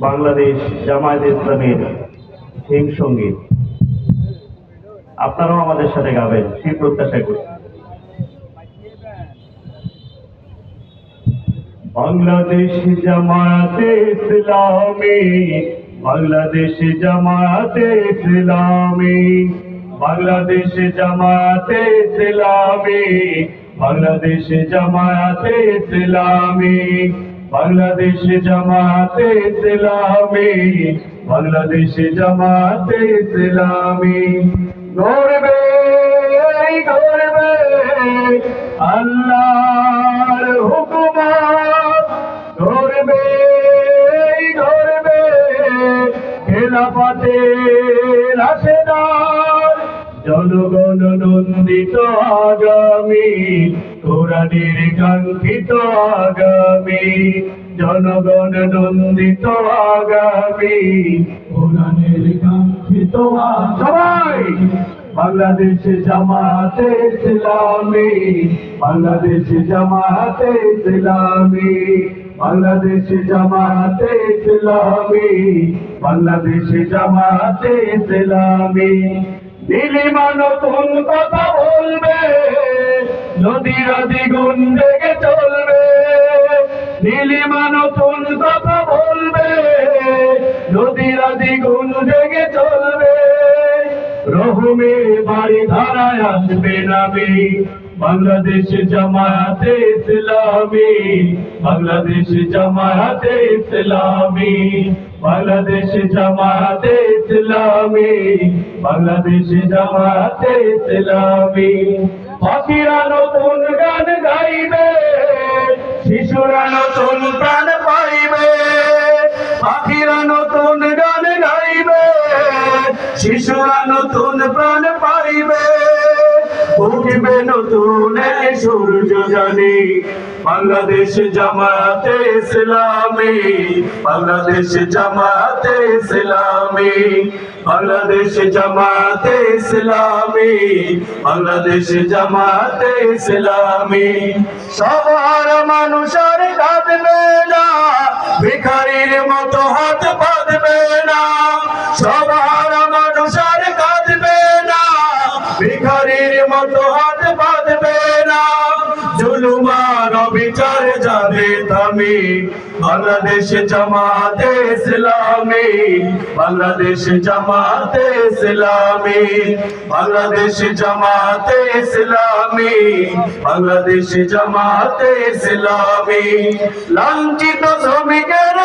বাংলাদেশ জামায়াতে ইসলামের থিম সঙ্গীত আপনারাও আমাদের সাথে গাবেন সেই প্রত্যাশা করছি। বাংলাদেশ জামায়াতে ইসলামী, বাংলাদেশ জামায়াতে ইসলামী, বাংলাদেশ জামায়াতে ইসলামী, বাংলাদেশ জামায়াতে ইসলামী, বাংলাদেশ জামায়াতে ইসলামী, বাংলাদেশ জামায়াতে ইসলামী। গর্বে গর্বে আল্লাহর হুকুমত, গর্বে গর্বে খেলাফতের রাশেদার, জনগণ নন্দিত আগামী, কোরআনের কাঙ্ক্ষিত আগামী, জনগণ নন্দিত আগামী, কোরআনের কাঙ্ক্ষিত সবাই। বাংলাদেশ জামায়াতে ইসলামী, বাংলাদেশ জামায়াতে ইসলামী, বাংলাদেশ জামায়াতে ইসলামী, বাংলাদেশ জামায়াতে ইসলামী। নীলিমা নতুন কথা বলবে, নদীরা দ্বিগুণ বেগে চলবে, নীলিমা নতুন কথা বলবে, নদীরা দ্বিগুণ বেগে চলবে। রহমে বাড়ি ধারায় আসবে নামে, বাংলাদেশ জামায়াতে ইসলামী, বাংলাদেশ জামায়াতে ইসলামী, বাংলাদেশ জামায়াতে ইসলামী, বাংলাদেশ জামায়াতে ইসলামী। পাখিরা নতুন গান গাইবে, শিশুরা নতুন প্রাণ পাইবে, পাখিরা নতুন গান গাইবে, শিশুরা নতুন প্রাণ পাইবে। উঠবে নতুন সূর্য জানি, বাংলাদেশ জামায়াতে ইসলামী, বাংলাদেশ জামায়াতে ইসলামী, বাংলাদেশ জামায়াতে ইসলামী, বাংলাদেশ জামায়াতে ইসলামী। সবার মানুষের কাঁদবে না, ভিখারির মতো হাত বাঁধবে না, সবার মানুষের কাঁদবে না, ভিখারির মতো হাত বাঁধবে না। জুলুমার বিচার যাবে থামে, বাংলাদেশ জামায়াতে ইসলামী, বাংলাদেশ জামায়াতে ইসলামী, বাংলাদেশ জামায়াতে ইসলামী, বাংলাদেশ জামায়াতে ইসলামী। লাঞ্ছিত শ্রমিকের